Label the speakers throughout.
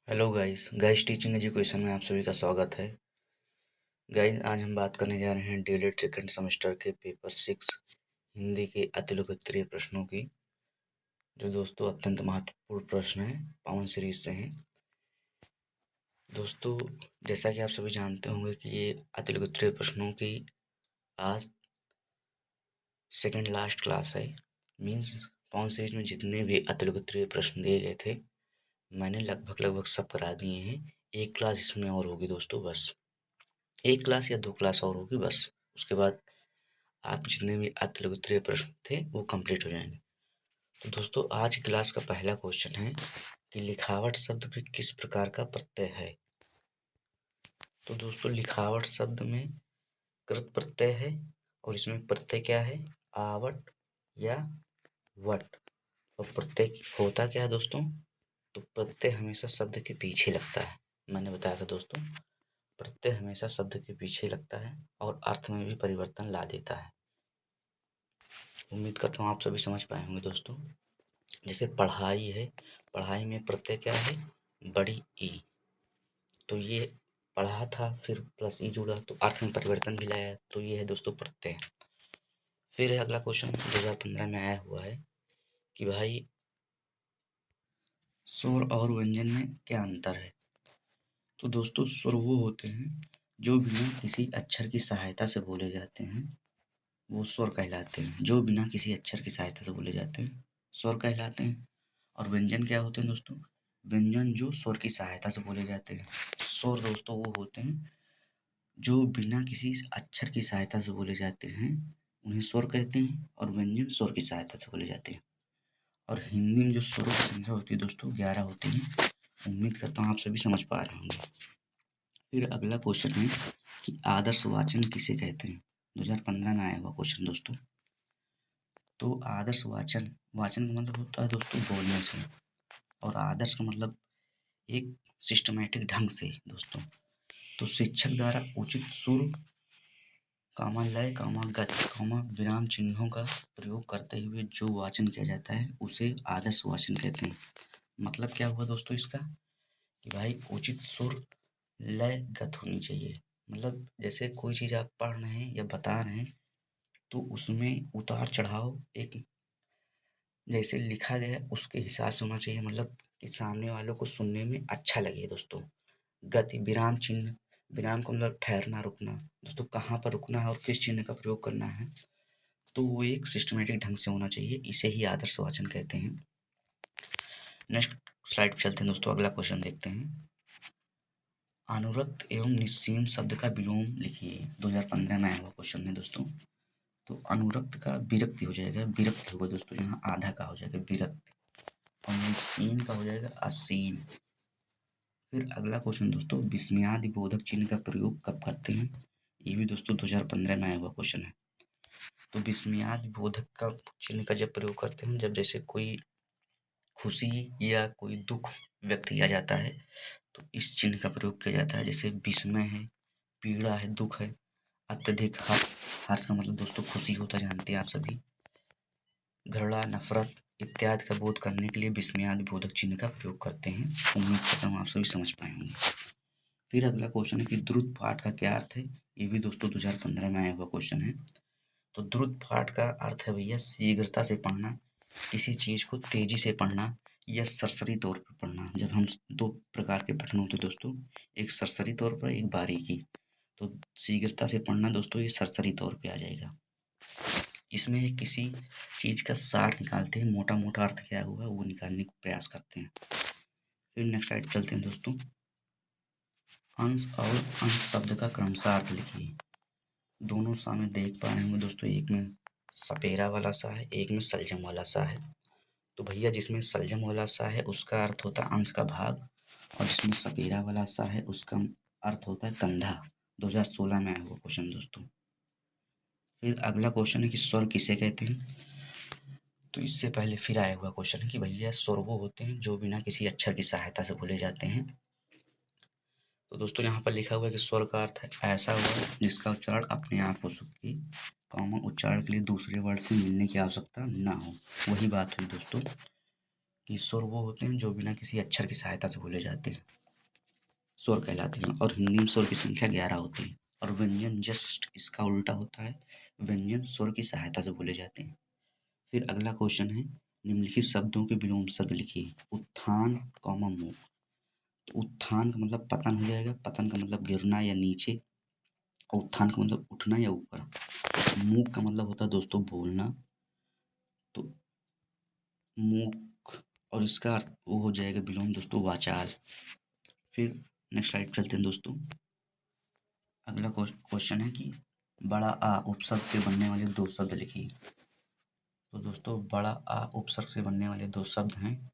Speaker 1: Hello guys guys teaching education में आप सभी का स्वागत है। गाइस आज हम बात करने जा रहे हैं डीएलएड सेकंड सेमेस्टर के पेपर 6 हिंदी के अतिलोकप्रिय प्रश्नों की, जो दोस्तों अत्यंत महत्वपूर्ण प्रश्न है, पावन सीरीज से हैं। दोस्तों जैसा कि आप सभी जानते होंगे कि ये अतिलोकप्रिय प्रश्नों की आज सेकंड लास्ट क्लास है। मीन्स पावन सीरीज में जितने भी अतिलोकप्रिय प्रश्न दिए गए थे मैंने लगभग सब करा दिए हैं। एक क्लास इसमें और होगी दोस्तों, बस एक क्लास या 2 क्लास और होगी बस। उसके बाद आप जितने भी अतिलोकप्रिय प्रश्न थे वो कंप्लीट हो जाएंगे। तो दोस्तों आज की क्लास का पहला क्वेश्चन है कि लिखावट शब्द में किस प्रकार का प्रत्यय है। तो दोस्तों लिखावट शब्द में कृत प्रत्यय है और इसमें प्रत्यय क्या है, आवट या वट। और प्रत्यय होता क्या है दोस्तों, तो प्रत्यय हमेशा शब्द के पीछे लगता है। मैंने बताया था दोस्तों, प्रत्यय हमेशा शब्द के पीछे लगता है और अर्थ में भी परिवर्तन ला देता है। उम्मीद करता हूँ आप सभी समझ पाए होंगे दोस्तों। जैसे पढ़ाई है, पढ़ाई में प्रत्यय क्या है, बड़ी ई। तो ये पढ़ा था फिर प्लस ई जुड़ा तो अर्थ में परिवर्तन भी लाया, तो ये है दोस्तों प्रत्यय। फिर है अगला क्वेश्चन 2015 में आया हुआ है कि भाई स्वर और व्यंजन में क्या अंतर है। तो दोस्तों स्वर वो होते हैं जो बिना किसी अक्षर की सहायता से बोले जाते हैं, वो स्वर कहलाते हैं। जो बिना किसी अक्षर की सहायता से बोले जाते हैं स्वर कहलाते हैं। और व्यंजन क्या होते हैं दोस्तों, व्यंजन जो स्वर की सहायता से बोले जाते हैं। स्वर दोस्तों वो होते हैं जो बिना किसी अक्षर की सहायता से बोले जाते हैं, उन्हें स्वर कहते हैं। और व्यंजन स्वर की सहायता से बोले जाते हैं। और हिंदी में जो स्वरों की संख्या होती है दोस्तों 11 होती है। उम्मीद करता हूँ आप सभी समझ पा रहे होंगे। फिर अगला क्वेश्चन है कि आदर्श वाचन किसे कहते हैं। 2015 में आया हुआ क्वेश्चन दोस्तों। तो आदर्श वाचन, वाचन का मतलब होता है दोस्तों बोलने से, और आदर्श का मतलब एक सिस्टमैटिक ढंग से दोस्तों। तो शिक्षक द्वारा उचित सुर, कामा लय, कामा गत, कामा विराम चिन्हों का प्रयोग करते हुए जो वाचन किया जाता है उसे आदर्श वाचन कहते हैं। मतलब क्या हुआ दोस्तों इसका, कि भाई उचित सुर, लय, गत होनी चाहिए। मतलब जैसे कोई चीज़ आप पढ़ रहे हैं या बता रहे हैं तो उसमें उतार चढ़ाव एक जैसे लिखा गया है उसके हिसाब से होना चाहिए। मतलब कि सामने वालों को सुनने में अच्छा लगे दोस्तों। गति, विराम चिन्ह, विराम का मतलब ठहरना, रुकना। दोस्तों कहाँ पर रुकना है और किस चिन्ह का प्रयोग करना है, तो वो एक सिस्टमेटिक ढंग से होना चाहिए। इसे ही आदर्श वाचन कहते हैं। नेक्स्ट स्लाइड पे चलते हैं दोस्तों, अगला क्वेश्चन देखते हैं। अनुरक्त एवं निस्सीम शब्द का विलोम लिखिए। 2015 में आया हुआ क्वेश्चन है दोस्तों। तो अनुरक्त का विरक्ति हो जाएगा, विरक्त होगा दोस्तों, यहाँ आधा का हो जाएगा विरक्त। और निस्सीम का हो जाएगा असीम। फिर अगला क्वेश्चन दोस्तों, विस्मयादि बोधक चिन्ह का प्रयोग कब करते हैं। ये भी दोस्तों 2015 में आया हुआ क्वेश्चन है। तो विस्मयादि बोधक का चिन्ह का जब प्रयोग करते हैं, जब जैसे कोई खुशी या कोई दुख व्यक्त किया जाता है तो इस चिन्ह का प्रयोग किया जाता है। जैसे विस्मय है, पीड़ा है, दुख है। अत्यधिक हर्ष, हर्ष का मतलब दोस्तों खुशी होता है, जानते हैं आप सभी। घृणा, नफरत इत्यादि का बोध करने के लिए विस्मयादि बोधक चिन्ह का प्रयोग करते हैं। उम्मीद करता हूँ आप सभी समझ पाए होंगे। फिर अगला क्वेश्चन है कि द्रुत पाठ का क्या अर्थ है। ये भी दोस्तों 2015 में आया हुआ क्वेश्चन है। तो द्रुत पाठ का अर्थ है भैया शीघ्रता से पढ़ना, किसी चीज़ को तेजी से पढ़ना या सरसरी तौर पर पढ़ना। जब हम दो प्रकार के प्रश्न होते हैं दोस्तों, एक सरसरी तौर पर, एक बारीकी। तो शीघ्रता से पढ़ना दोस्तों ये सरसरी तौर पे आ जाएगा। इसमें किसी चीज़ का सार निकालते हैं, मोटा मोटा अर्थ क्या हुआ वो निकालने का प्रयास करते हैं। फिर नेक्स्ट स्लाइड चलते हैं दोस्तों। अंश और अंश शब्द का क्रमशः अर्थ लिखिए। दोनों सामने देख पा रहे होंगे दोस्तों, एक में सपेरा वाला सा है, एक में सलजम वाला सा है। तो भैया जिसमें सलजम वाला सा है उसका अर्थ होता है अंश का भाग, और जिसमें सपेरा वाला सा है उसका अर्थ होता है कंधा। 2016 में आया हुआ क्वेश्चन दोस्तों। फिर अगला क्वेश्चन है कि स्वर किसे कहते हैं। तो इससे पहले फिर आया हुआ क्वेश्चन है कि भैया स्वर वो होते हैं जो बिना किसी अक्षर की सहायता से बोले जाते हैं। तो दोस्तों यहाँ पर लिखा हुआ है कि स्वर का अर्थ है ऐसा वर्ड जिसका उच्चारण अपने आप हो सके, कॉमन उच्चारण के लिए दूसरे वर्ड से मिलने की आवश्यकता ना हो। वही बात हुई दोस्तों कि स्वर वो होते हैं जो बिना किसी अक्षर की सहायता से बोले जाते हैं, स्वर कहलाते हैं। और हिंदी में स्वर की संख्या 11 होती है। और व्यंजन जस्ट इसका उल्टा होता है, व्यंजन स्वर की सहायता से बोले जाते हैं। फिर अगला क्वेश्चन है, निम्नलिखित शब्दों के विलोम शब्द लिखिए। उत्थान कॉमा मूक। तो उत्थान का मतलब पतन हो जाएगा, पतन का मतलब गिरना या नीचे, और उत्थान का मतलब उठना या ऊपर। मूक का मतलब होता है दोस्तों बोलना, तो मूक, और इसका अर्थ वो हो जाएगा विलोम दोस्तों वाचाल। फिर नेक्स्ट स्लाइड चलते हैं दोस्तों। अगला क्वेश्चन है कि बड़ा आ उपसर्ग से बनने वाले दो शब्द लिखिए। तो दोस्तों बड़ा आ उपसर्ग से बनने वाले दो शब्द हैं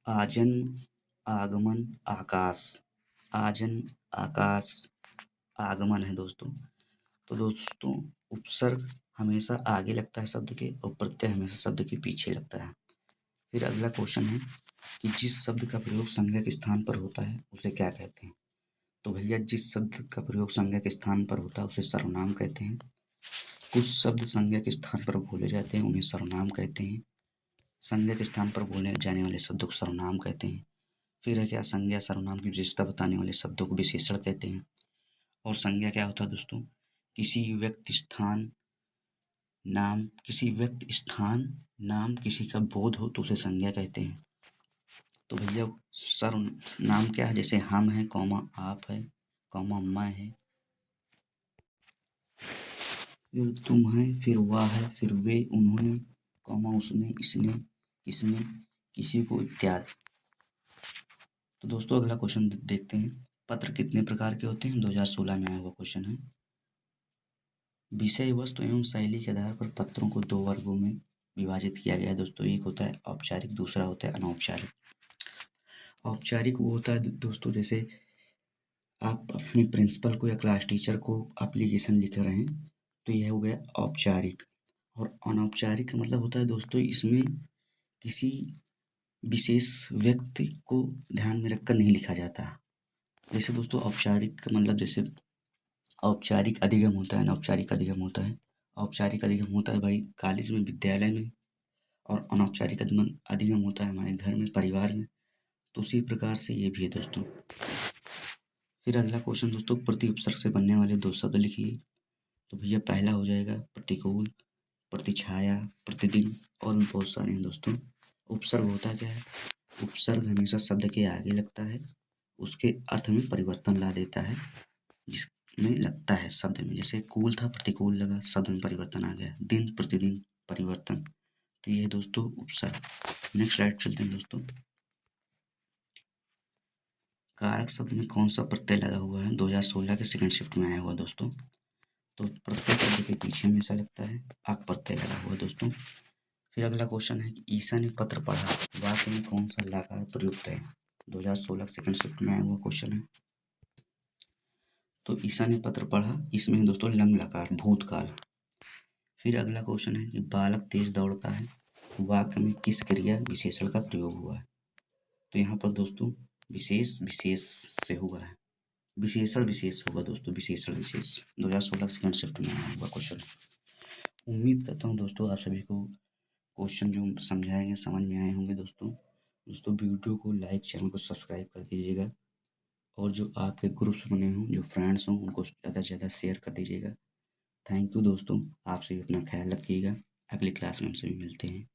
Speaker 1: आजन्म, आगमन, आकाश। आजन्म, आकाश, आगमन है दोस्तों। तो दोस्तों उपसर्ग हमेशा आगे लगता है शब्द के, और प्रत्यय हमेशा शब्द के पीछे लगता है। फिर अगला क्वेश्चन है कि जिस शब्द का प्रयोग संज्ञा के स्थान पर होता है उसे क्या कहते हैं। तो भैया जिस शब्द का प्रयोग संज्ञा के स्थान पर होता है उसे सर्वनाम कहते हैं। कुछ शब्द संज्ञा के स्थान पर बोले जाते हैं, उन्हें सर्वनाम कहते हैं। संज्ञा के स्थान पर बोले जाने वाले शब्दों को सर्वनाम कहते हैं। फिर है क्या, संज्ञा सर्वनाम की विशेषता बताने वाले शब्दों को विशेषण कहते हैं। और संज्ञा क्या होता है दोस्तों, किसी व्यक्ति स्थान नाम, किसी व्यक्ति स्थान नाम किसी का बोध हो तो उसे संज्ञा कहते हैं। तो भैया सर्वनाम क्या है, जैसे हम है कौमा आप है कौमा मैं है, फिर तुम है, फिर वह है, फिर वे उन्होंने कौमा उसने इसने किसने किसी को इत्यादि। तो दोस्तों अगला क्वेश्चन देखते हैं, पत्र कितने प्रकार के होते हैं। 2016 में आया हुआ क्वेश्चन है। विषय वस्तु एवं शैली के आधार पर पत्रों को दो वर्गों में विभाजित किया गया है दोस्तों। एक होता है औपचारिक, दूसरा होता है अनौपचारिक। औपचारिक वो होता है दोस्तों, जैसे आप अपने प्रिंसिपल को या क्लास टीचर को एप्लीकेशन लिख रहे हैं, तो यह हो गया औपचारिक। और अनौपचारिक का मतलब होता है दोस्तों, इसमें किसी विशेष व्यक्ति को ध्यान में रखकर नहीं लिखा जाता। जैसे दोस्तों औपचारिक का मतलब, जैसे औपचारिक अधिगम होता है, अनौपचारिक अधिगम होता है। औपचारिक अधिगम होता है भाई कॉलेज में, विद्यालय में, और अनौपचारिक अधिगम होता है हमारे घर में, परिवार में। तो उसी प्रकार से ये भी है दोस्तों। फिर अगला क्वेश्चन दोस्तों, प्रति उपसर्ग से बनने वाले दो शब्द लिखिए। तो भैया पहला हो जाएगा प्रतिकूल, प्रतिछाया, प्रतिदिन, और भी बहुत सारे हैं दोस्तों। उपसर्ग होता क्या है, उपसर्ग हमेशा शब्द के आगे लगता है, उसके अर्थ में परिवर्तन ला देता है जिसमें लगता है शब्द में। जैसे कूल था, प्रतिकूल लगा, शब्द में परिवर्तन आ गया। दिन, प्रतिदिन, परिवर्तन। तो ये है दोस्तों उपसर्ग। नेक्स्ट स्लाइड चलते हैं दोस्तों। कारक शब्द में कौन सा प्रत्यय लगा हुआ है, 2016 के सेकंड शिफ्ट में आया हुआ दोस्तों। तो प्रत्यय शब्द के पीछे हमेशा लगता है, आक प्रत्यय लगा हुआ दोस्तों। फिर अगला क्वेश्चन है कि ईसा ने पत्र पढ़ा, वाक्य में कौन सा लकार प्रयुक्त है। 2016 सेकंड शिफ्ट में आया हुआ क्वेश्चन है। तो ईसा ने पत्र पढ़ा, इसमें है दोस्तों लंग लकार, भूतकाल। फिर अगला क्वेश्चन है कि बालक तेज दौड़ता है, वाक्य में किस क्रिया विशेषण का प्रयोग हुआ है। तो यहाँ पर दोस्तों विशेष विशेष से हुआ है, विशेषण विशेष होगा दोस्तों, विशेषण विशेष। 2016 सेकंड शिफ्ट में आया हुआ क्वेश्चन। उम्मीद करता हूँ दोस्तों आप सभी को क्वेश्चन जो समझाएंगे समझ में आए होंगे दोस्तों। वीडियो को लाइक, चैनल को सब्सक्राइब कर दीजिएगा, और जो आपके ग्रुप्स बने हों, जो फ्रेंड्स हों, उनको ज़्यादा से ज़्यादा शेयर कर दीजिएगा। थैंक यू दोस्तों, आप सभी अपना ख्याल रखिएगा। अगली क्लास में हम सभी मिलते हैं।